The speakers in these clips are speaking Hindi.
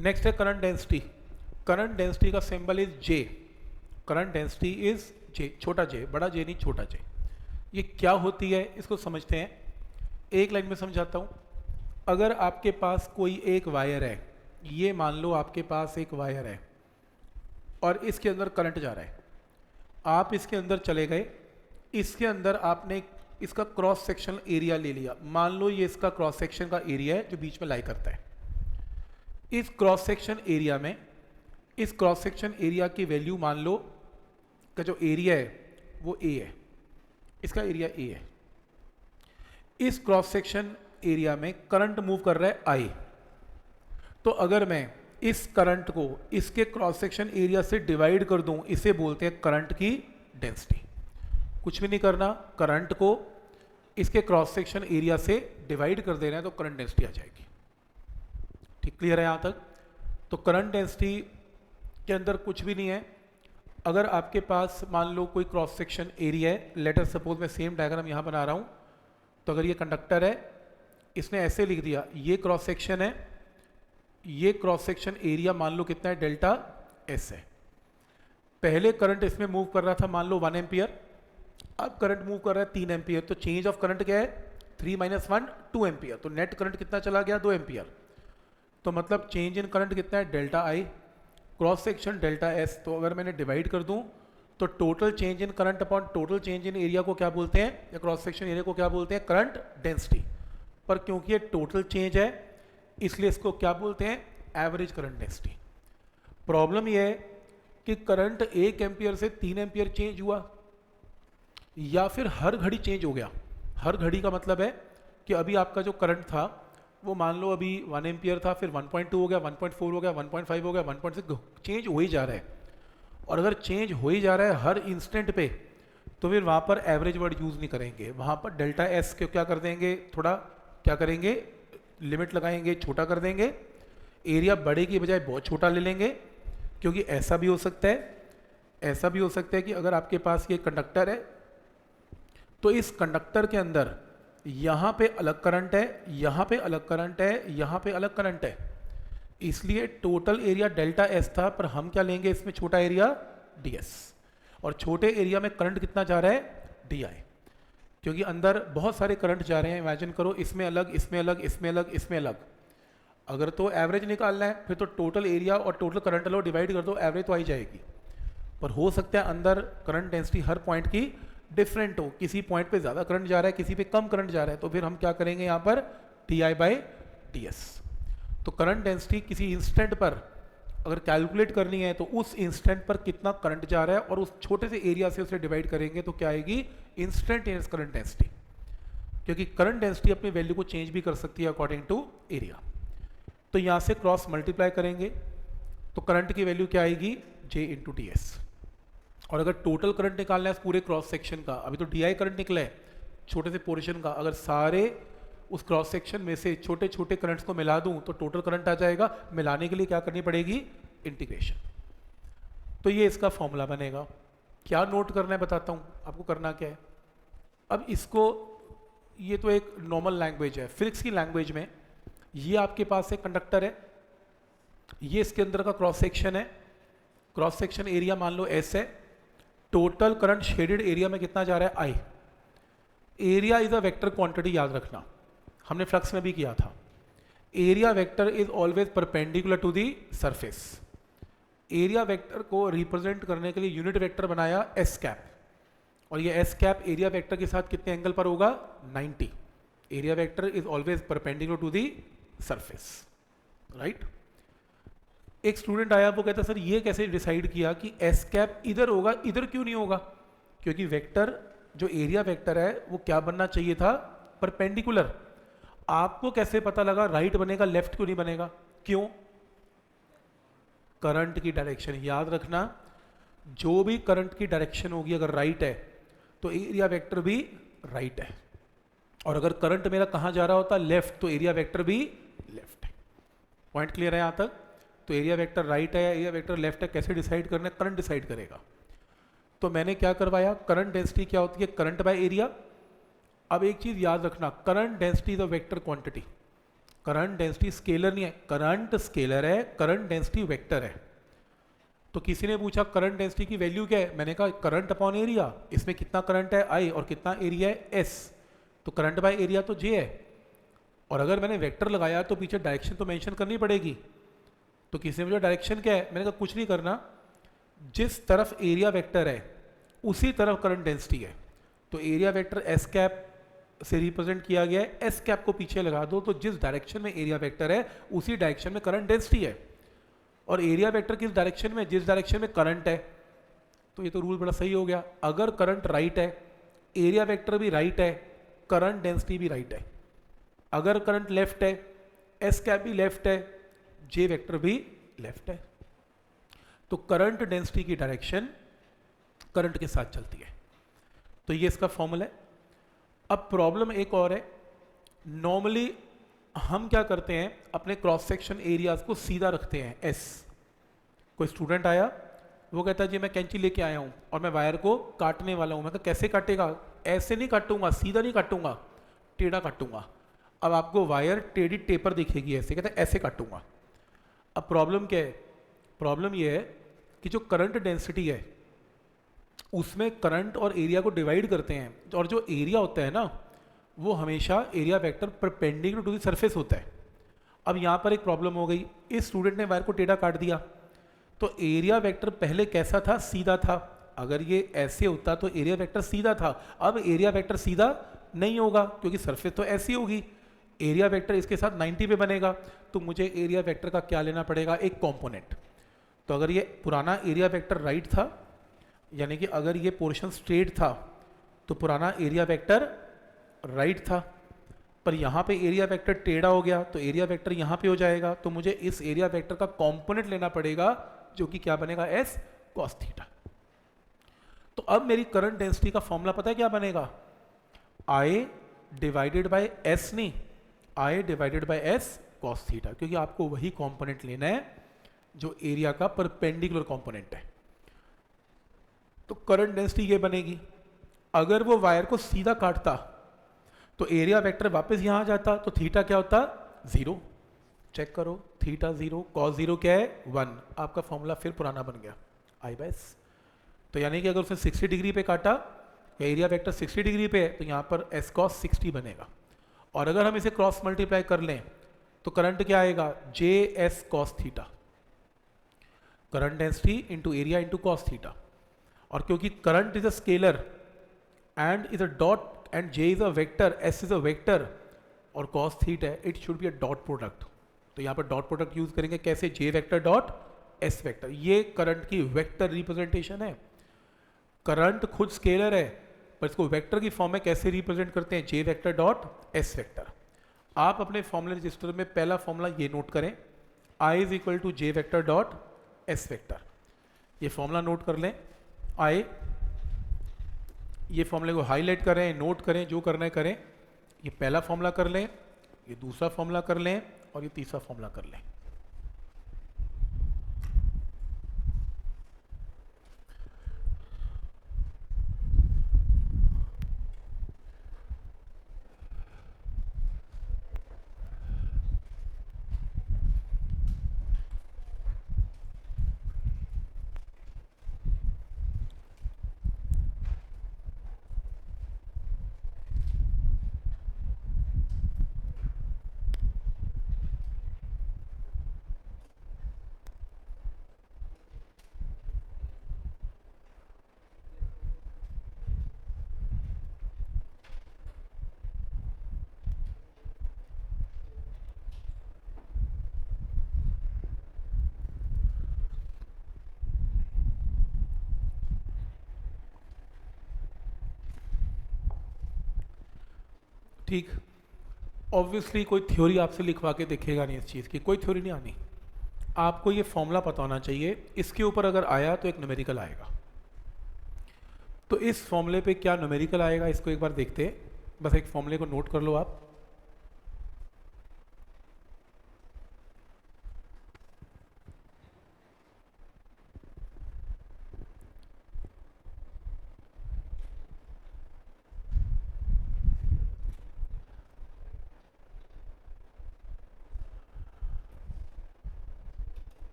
नेक्स्ट है करंट डेंसिटी। करंट डेंसिटी का symbol is J. Current density is J, छोटा जे, बड़ा जे नहीं, छोटा जे। ये क्या होती है इसको समझते हैं, एक लाइन में समझाता हूँ। अगर आपके पास कोई एक वायर है, ये मान लो आपके पास एक वायर है और इसके अंदर करंट जा रहा है, आप इसके अंदर चले गए, इसके अंदर आपने इसका क्रॉस सेक्शनल एरिया ले लिया, मान लो ये इसका क्रॉस सेक्शन का एरिया है जो बीच में लाई करता है। इस क्रॉस सेक्शन एरिया में, इस क्रॉस सेक्शन एरिया की वैल्यू मान लो का जो एरिया है वो ए है, इसका एरिया ए है। इस क्रॉस सेक्शन एरिया में करंट मूव कर रहा है आई। तो अगर मैं इस करंट को इसके क्रॉस सेक्शन एरिया से डिवाइड कर दूं, इसे बोलते हैं करंट की डेंसिटी। कुछ भी नहीं करना, करंट को इसके क्रॉस सेक्शन एरिया से डिवाइड कर देना है तो करंट डेंसिटी आ जाएगी। ठीक, क्लियर है यहाँ तक? तो करंट डेंसिटी के अंदर कुछ भी नहीं है। अगर आपके पास मान लो कोई क्रॉस सेक्शन एरिया है, लेटर सपोज मैं सेम डायग्राम यहाँ बना रहा हूँ, तो अगर ये कंडक्टर है, इसने ऐसे लिख दिया, ये क्रॉस सेक्शन है, ये क्रॉस सेक्शन एरिया मान लो कितना है, डेल्टा एस है। पहले करंट इसमें मूव कर रहा था मान लो 1 एम्पियर, अब करंट मूव कर रहा है 3 एम्पियर। तो चेंज ऑफ करंट क्या है, 3 - 1 2 एम्पियर। तो नेट करंट कितना चला गया, 2 एम्पियर। तो मतलब चेंज इन करंट कितना है, डेल्टा आई, क्रॉस सेक्शन डेल्टा एस। तो अगर मैंने डिवाइड कर दूं तो total change in current upon total change in area को क्या बोलते हैं, या क्रॉस सेक्शन एरिया को क्या बोलते हैं, करंट डेंसिटी। पर क्योंकि ये टोटल चेंज है इसलिए इसको क्या बोलते हैं, एवरेज करंट डेंसिटी। प्रॉब्लम ये है कि करंट 1 एम्पियर से 3 एम्पियर चेंज हुआ या फिर हर घड़ी चेंज हो गया। हर घड़ी का मतलब है कि अभी आपका जो करंट था वो मान लो अभी 1 एम्पियर था, फिर 1.2 हो गया, 1.4 हो गया, 1.5 हो गया, 1.6, चेंज हो ही जा रहा है। और अगर चेंज हो ही जा रहा है हर इंस्टेंट पे, तो फिर वहाँ पर एवरेज वर्ड यूज़ नहीं करेंगे, वहाँ पर डेल्टा एस को क्या कर देंगे, थोड़ा क्या करेंगे, लिमिट लगाएंगे, छोटा कर देंगे। एरिया बड़े की बजाय बहुत छोटा ले लेंगे, क्योंकि ऐसा भी हो सकता है, ऐसा भी हो सकता है कि अगर आपके पास ये कंडक्टर है तो इस कंडक्टर के अंदर यहाँ पे अलग करंट है, यहाँ पे अलग करंट है, यहाँ पे अलग करंट है, इसलिए टोटल एरिया डेल्टा एस था, पर हम क्या लेंगे इसमें, छोटा एरिया डी एस। और छोटे एरिया में करंट कितना जा रहा है, डी आई, क्योंकि अंदर बहुत सारे करंट जा रहे हैं। इमेजिन करो, इसमें अलग, इसमें अलग, इसमें अलग, इसमें अलग। अगर तो एवरेज निकालना है फिर तो टोटल एरिया और टोटल करंट लो डिवाइड कर दो, एवरेज तो आई जाएगी। पर हो सकता है अंदर करंट डेंसिटी हर पॉइंट की डिफरेंट हो, किसी पॉइंट पे ज़्यादा करंट जा रहा है, किसी पे कम करंट जा रहा है, तो फिर हम क्या करेंगे यहाँ पर, D I by D S. तो करंट डेंसिटी किसी इंस्टेंट पर अगर कैलकुलेट करनी है तो उस इंस्टेंट पर कितना करंट जा रहा है और उस छोटे से एरिया से उसे डिवाइड करेंगे तो क्या आएगी, इंस्टेंटेनियस करंट डेंसिटी। क्योंकि करंट डेंसिटी अपनी वैल्यू को चेंज भी कर सकती है अकॉर्डिंग टू एरिया। तो यहाँ से क्रॉस मल्टीप्लाई करेंगे तो करंट की वैल्यू क्या आएगी, जे इंटू डी एस। और अगर टोटल करंट निकालना है पूरे क्रॉस सेक्शन का, अभी तो डी आई करंट निकला है छोटे से पोर्शन का, अगर सारे उस क्रॉस सेक्शन में से छोटे छोटे करंट्स को मिला दूं तो टोटल करंट आ जाएगा। मिलाने के लिए क्या करनी पड़ेगी, इंटीग्रेशन। तो ये इसका फॉर्मूला बनेगा। क्या नोट करना है बताता हूं आपको, करना क्या है। अब इसको, ये तो एक नॉर्मल लैंग्वेज है, फिजिक्स की लैंग्वेज में ये आपके पास एक कंडक्टर है, ये इसके अंदर का क्रॉस सेक्शन है, क्रॉस सेक्शन एरिया मान लो एस है, टोटल करंट शेडेड एरिया में कितना जा रहा है, I. Area is a vector quantity, याद रखना, हमने फ्लक्स में भी किया था। Area vector is always perpendicular to the surface. Area vector को रिप्रेजेंट करने के लिए यूनिट वेक्टर बनाया एस कैप, और ये एस कैप एरिया वेक्टर के साथ कितने एंगल पर होगा, 90। Area vector is always perpendicular to the surface, right. एक स्टूडेंट आया, वो कहता सर ये कैसे डिसाइड किया कि एस कैप इधर होगा, इधर क्यों नहीं होगा। क्योंकि वेक्टर जो एरिया वेक्टर है वो क्या बनना चाहिए था, परपेंडिकुलर। आपको कैसे पता लगा राइट बनेगा, लेफ्ट क्यों नहीं बनेगा, क्यों, करंट की डायरेक्शन। याद रखना, जो भी करंट की डायरेक्शन होगी अगर राइट है तो एरिया वेक्टर भी राइट है, और अगर करंट मेरा कहां जा रहा होता, लेफ्ट, तो एरिया वेक्टर भी लेफ्ट है। पॉइंट क्लियर है यहां तक। तो एरिया वेक्टर राइट है या एरिया वेक्टर लेफ्ट है, कैसे डिसाइड करना है, करंट डिसाइड करेगा। तो मैंने क्या करवाया, करंट डेंसिटी क्या होती है, करंट बाय एरिया। अब एक चीज याद रखना, current density is a vector quantity. Current density scalar नहीं है, करंट स्केलर है, करंट डेंसिटी वेक्टर है। तो किसी ने पूछा करंट डेंसिटी की वैल्यू क्या है, मैंने कहा करंट अपॉन एरिया, इसमें कितना करंट है आई और कितना एरिया है एस, तो करंट बाय एरिया तो जे है। और अगर मैंने वेक्टर लगाया तो पीछे डायरेक्शन तो मेंशन करनी पड़ेगी। तो किसी ने मुझे डायरेक्शन क्या है, मैंने कहा कुछ नहीं करना, जिस तरफ एरिया वेक्टर है उसी तरफ करंट डेंसिटी है। तो एरिया वेक्टर एस कैप से रिप्रेजेंट किया गया है, एस कैप को पीछे लगा दो तो जिस डायरेक्शन में एरिया वेक्टर है उसी डायरेक्शन में करंट डेंसिटी है। और एरिया वेक्टर किस डायरेक्शन में, जिस डायरेक्शन में करंट है। तो ये तो रूल बड़ा सही हो गया, अगर करंट राइट है, एरिया वेक्टर भी राइट है, करंट डेंसिटी भी राइट है। अगर करंट लेफ्ट है, एस कैप भी लेफ्ट है, जे वेक्टर भी लेफ्ट है। तो करंट डेंसिटी की डायरेक्शन करंट के साथ चलती है। तो ये इसका फॉर्मूला है। अब प्रॉब्लम एक और है, नॉर्मली हम क्या करते हैं, अपने क्रॉस सेक्शन एरियाज को सीधा रखते हैं एस। कोई स्टूडेंट आया, वो कहता है जी मैं कैंची लेके आया हूँ और मैं वायर को काटने वाला हूँ। मैं कहा कैसे काटेगा, ऐसे नहीं काटूंगा, सीधा नहीं काटूंगा, टेढ़ा काटूंगा। अब आपको वायर टेढ़ी टेपर दिखेगी ऐसे, कहते हैं ऐसे काटूंगा। अब प्रॉब्लम क्या है, प्रॉब्लम ये है कि जो करंट डेंसिटी है उसमें करंट और एरिया को डिवाइड करते हैं, और जो एरिया होता है ना वो हमेशा area vector perpendicular to the surface होता है। अब यहाँ पर एक प्रॉब्लम हो गई, इस स्टूडेंट ने वायर को टेढ़ा काट दिया, तो एरिया वेक्टर पहले कैसा था, सीधा था। अगर ये ऐसे होता तो एरिया वेक्टर सीधा था, अब एरिया वेक्टर सीधा नहीं होगा क्योंकि सरफेस तो ऐसी होगी। एरिया वेक्टर इसके साथ 90 पे बनेगा, तो मुझे एरिया वेक्टर का क्या लेना पड़ेगा, एक कंपोनेंट। तो अगर ये पुराना एरिया वेक्टर राइट था, यानी कि अगर ये पोर्शन स्ट्रेट था तो पुराना एरिया वेक्टर राइट था, पर यहाँ पे एरिया वेक्टर टेढ़ा हो गया तो एरिया वेक्टर यहाँ पे हो जाएगा। तो मुझे इस एरिया वेक्टर का कंपोनेंट लेना पड़ेगा जो कि क्या बनेगा, एस कॉस थीटा। तो अब मेरी करंट डेंसिटी का फॉर्मूला पता है क्या बनेगा, आई डिवाइडेड बाय एस, नहीं I divided by S cos theta, क्योंकि आपको वही कंपोनेंट लेना है जो एरिया का परपेंडिकुलर कंपोनेंट है। तो करंट डेंसिटी ये बनेगी, अगर वो वायर को सीधा काटता तो एरिया वेक्टर वापस यहां आ जाता, तो थीटा क्या होता, जीरो। चेक करो, थीटा जीरो, कॉस जीरो क्या है, 1। आपका फॉर्मूला फिर पुराना बन गया, आई बाय एस। तो यानी कि अगर उसने 60 डिग्री पे काटा, या एरिया वेक्टर 60 डिग्री पे है, तो यहाँ पर एस कॉस 60 बनेगा। और अगर हम इसे क्रॉस मल्टीप्लाई कर लें तो करंट क्या आएगा, जे S cos theta, current density into area into cos theta. और क्योंकि current is a scalar and is a dot and J is a vector, S is a vector और कॉस थीटा है, it should be a dot product. तो यहाँ पर डॉट प्रोडक्ट यूज करेंगे कैसे, जे वेक्टर डॉट एस वेक्टर। ये करंट की वेक्टर रिप्रेजेंटेशन है। करंट खुद स्केलर है पर इसको वेक्टर की फॉर्म में कैसे रिप्रेजेंट करते हैं, जे वेक्टर डॉट एस वेक्टर। आप अपने फॉर्मूला रजिस्टर में पहला फॉर्मूला ये नोट करें, I is equal to J vector dot S vector. ये फॉर्मूला नोट कर लें, आई, ये फॉर्मूले को हाईलाइट करें, नोट करें, जो करना है करें। ये पहला फॉर्मूला कर लें, ये दूसरा फॉर्मूला कर लें और ये तीसरा फॉर्मूला कर लें। ठीक, ऑब्वियसली कोई थ्योरी आपसे लिखवा के देखेगा नहीं, इस चीज़ की कोई थ्योरी नहीं आनी। आपको ये फॉर्मूला पता होना चाहिए, इसके ऊपर अगर आया तो एक न्यूमेरिकल आएगा। तो इस फॉर्मूले पे क्या न्यूमेरिकल आएगा, इसको एक बार देखते हैं। बस एक फॉर्मूले को नोट कर लो आप।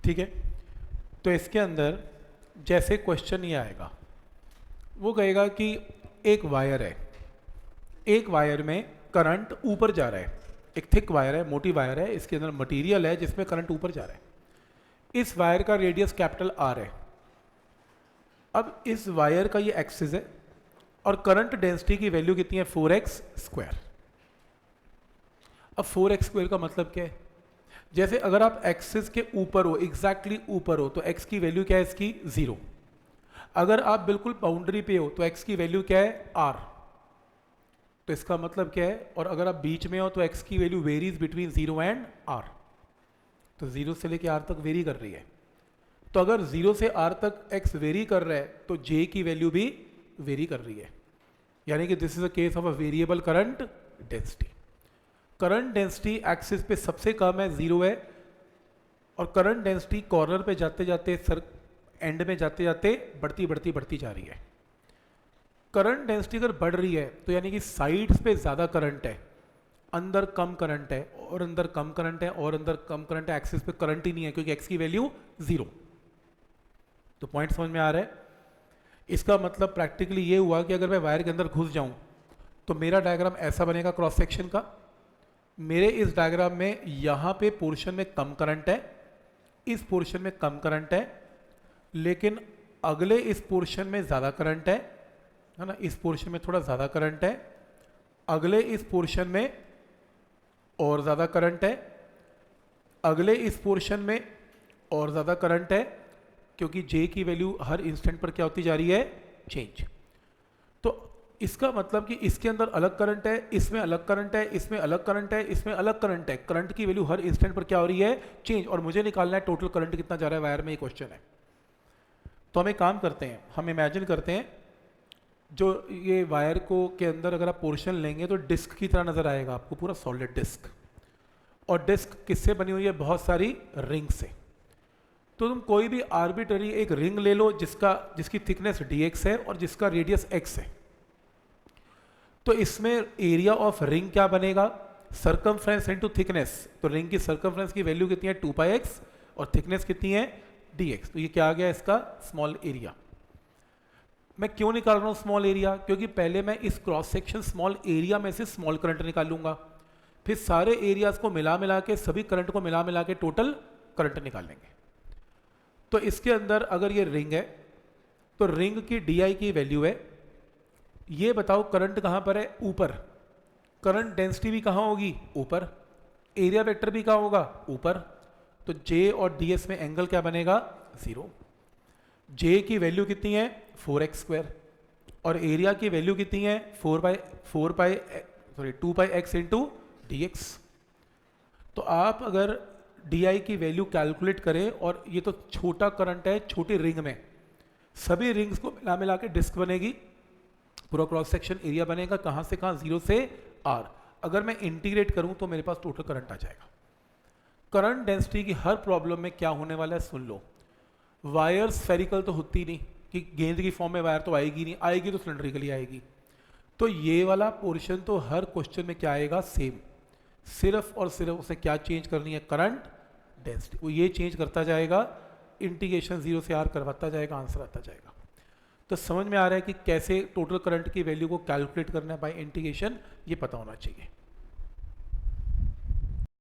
ठीक है। तो इसके अंदर जैसे क्वेश्चन ये आएगा, वो कहेगा कि एक वायर है, एक वायर में करंट ऊपर जा रहा है, एक थिक वायर है, मोटी वायर है, इसके अंदर मटेरियल है जिसमें करंट ऊपर जा रहा है। इस वायर का रेडियस कैपिटल आर है। अब इस वायर का ये एक्सिस है और करंट डेंसिटी की वैल्यू कितनी है, 4x स्क्वायर। अब 4x स्क्वायर का मतलब क्या है, जैसे अगर आप एक्सिस के ऊपर हो, एग्जैक्टली ऊपर हो, तो x की वैल्यू क्या है इसकी, 0। अगर आप बिल्कुल बाउंड्री पे हो तो x की वैल्यू क्या है, r। तो इसका मतलब क्या है, और अगर आप बीच में हो तो x की value varies between 0 and r। तो 0 से लेके r तक वेरी कर रही है। तो अगर 0 से r तक x वेरी कर रहा है तो j की वैल्यू भी वेरी कर रही है, यानी कि this is a case of a variable current density. Current density axis पे सबसे कम है, 0 है, और करंट डेंसिटी कॉर्नर पे जाते जाते, सर एंड में जाते जाते बढ़ती बढ़ती बढ़ती जा रही है। करंट डेंसिटी अगर बढ़ रही है तो यानी कि साइड्स पे ज़्यादा करंट है, अंदर कम करंट है, और अंदर कम करंट है, और अंदर कम करंट है, एक्सिस पे करंट ही नहीं है क्योंकि एक्स की वैल्यू 0। तो पॉइंट समझ में आ रहा है। इसका मतलब प्रैक्टिकली ये हुआ कि अगर मैं वायर के अंदर घुस जाऊं तो मेरा डायग्राम ऐसा बनेगा क्रॉस सेक्शन का। मेरे इस डायग्राम में यहाँ पे पोर्शन में कम करंट है, इस पोर्शन में कम करंट है, लेकिन अगले इस पोर्शन में ज़्यादा करंट है ना, इस पोर्शन में थोड़ा ज़्यादा करंट है, अगले इस पोर्शन में और ज़्यादा करंट है, अगले इस पोर्शन में और ज़्यादा करंट है, क्योंकि J की वैल्यू हर इंस्टेंट पर क्या होती जा रही है, चेंज। तो इसका मतलब कि इसके अंदर अलग करंट है, इसमें अलग करंट है, इसमें अलग करंट है, इसमें अलग करंट है, करंट की वैल्यू हर इंस्टेंट पर क्या हो रही है, चेंज। और मुझे निकालना है टोटल करंट कितना जा रहा है वायर में, ये क्वेश्चन है। तो हम एक काम करते हैं, हम इमेजिन करते हैं जो ये वायर को के अंदर अगर आप पोर्शन लेंगे तो डिस्क की तरह नजर आएगा आपको, पूरा सॉलिड डिस्क। और डिस्क किससे बनी हुई है, बहुत सारी रिंग से। तो तुम कोई भी आर्बिट्ररी एक रिंग ले लो जिसकी थिकनेस dx है और जिसका रेडियस x है। तो इसमें एरिया ऑफ रिंग क्या बनेगा, सर्कमफ्रेंस इनटू थिकनेस। तो रिंग की सर्कमफ्रेंस की वैल्यू कितनी है, 2πx, और थिकनेस कितनी है, dx। तो ये क्या आ गया इसका स्मॉल एरिया। मैं क्यों निकाल रहा हूं स्मॉल एरिया, क्योंकि पहले मैं इस क्रॉस सेक्शन स्मॉल एरिया में से स्मॉल करंट निकालूंगा, फिर सारे एरियाज को मिला मिला के, सभी करंट को मिला मिला के टोटल करंट निकालेंगे। तो इसके अंदर अगर ये रिंग है तो रिंग की di की वैल्यू है, ये बताओ करंट कहां पर है, ऊपर। करंट डेंसिटी भी कहां होगी, ऊपर। एरिया वेक्टर भी कहां होगा, ऊपर। तो J और ds में एंगल क्या बनेगा, 0। J की वैल्यू कितनी है, 4x स्क्वायर, और एरिया की वैल्यू कितनी है, 2πx इंटू dx। तो आप अगर di की वैल्यू कैलकुलेट करें, और ये तो छोटा करंट है छोटी रिंग में, सभी रिंग्स को मिला मिला के डिस्क बनेगी, पूरा क्रॉस सेक्शन एरिया बनेगा, कहां से कहां, 0 से r। अगर मैं इंटीग्रेट करूं तो मेरे पास टोटल करंट आ जाएगा। करंट डेंसिटी की हर प्रॉब्लम में क्या होने वाला है सुन लो। वायर स्फेरिकल तो होती नहीं, कि गेंद की फॉर्म में वायर तो आएगी नहीं, आएगी तो सिलेंड्रिकली आएगी। तो ये वाला पोर्शन तो हर क्वेश्चन में क्या आएगा, सेम। सिर्फ और सिर्फ उसे क्या चेंज करनी है, करंट डेंसिटी। वो ये चेंज करता जाएगा, इंटीग्रेशन 0 से r करवाता जाएगा, आंसर आता जाएगा। तो समझ में आ रहा है कि कैसे टोटल करंट की वैल्यू को कैलकुलेट करना है बाय इंटीग्रेशन, ये पता होना चाहिए।